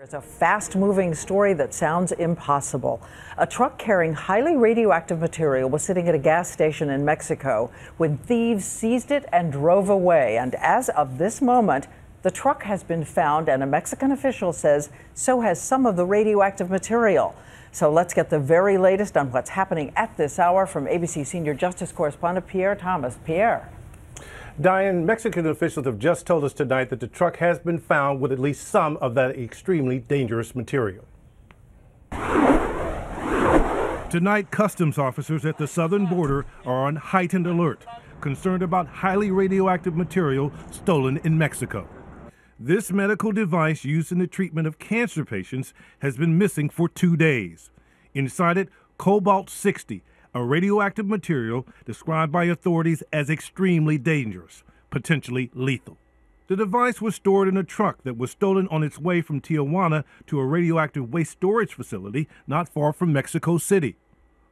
It's a fast-moving story that sounds impossible. A truck carrying highly radioactive material was sitting at a gas station in Mexico when thieves seized it and drove away. And as of this moment, the truck has been found, and a Mexican official says so has some of the radioactive material. So let's get the very latest on what's happening at this hour from ABC Senior Justice Correspondent Pierre Thomas. Pierre. Diane, Mexican officials have just told us tonight that the truck has been found with at least some of that extremely dangerous material. Tonight, customs officers at the southern border are on heightened alert, concerned about highly radioactive material stolen in Mexico. This medical device used in the treatment of cancer patients has been missing for 2 days. Inside it, cobalt-60, a radioactive material described by authorities as extremely dangerous, potentially lethal. The device was stored in a truck that was stolen on its way from Tijuana to a radioactive waste storage facility not far from Mexico City.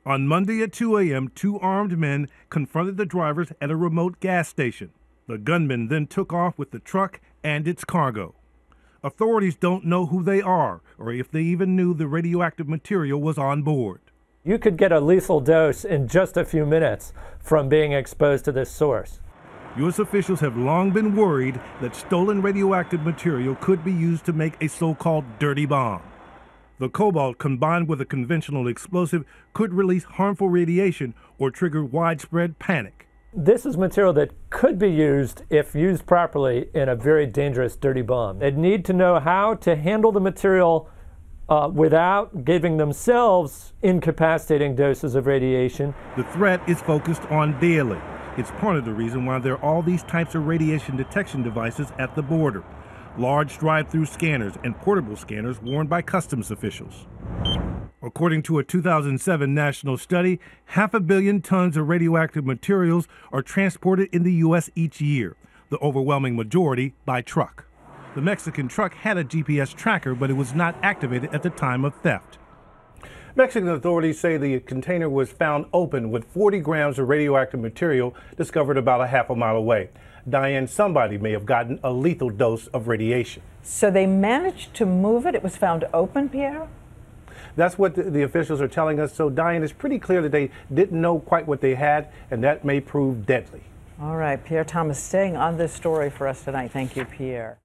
On Monday at 2 a.m., 2 armed men confronted the drivers at a remote gas station. The gunmen then took off with the truck and its cargo. Authorities don't know who they are or if they even knew the radioactive material was on board. You could get a lethal dose in just a few minutes from being exposed to this source. U.S. officials have long been worried that stolen radioactive material could be used to make a so-called dirty bomb. The cobalt, combined with a conventional explosive, could release harmful radiation or trigger widespread panic. This is material that could be used, if used properly, in a very dangerous dirty bomb. They'd need to know how to handle the material without giving themselves incapacitating doses of radiation. The threat is focused on daily. It's part of the reason why there are all these types of radiation detection devices at the border. Large drive-through scanners and portable scanners worn by customs officials. According to a 2007 national study, 500 million tons of radioactive materials are transported in the U.S. each year, the overwhelming majority by truck. The Mexican truck had a GPS tracker, but it was not activated at the time of theft. Mexican authorities say the container was found open with 40 grams of radioactive material discovered about a half a mile away. Diane, somebody may have gotten a lethal dose of radiation. So they managed to move it? It was found open, Pierre? That's what the officials are telling us. So, Diane, it's pretty clear that they didn't know quite what they had, and that may prove deadly. All right, Pierre Thomas staying on this story for us tonight. Thank you, Pierre.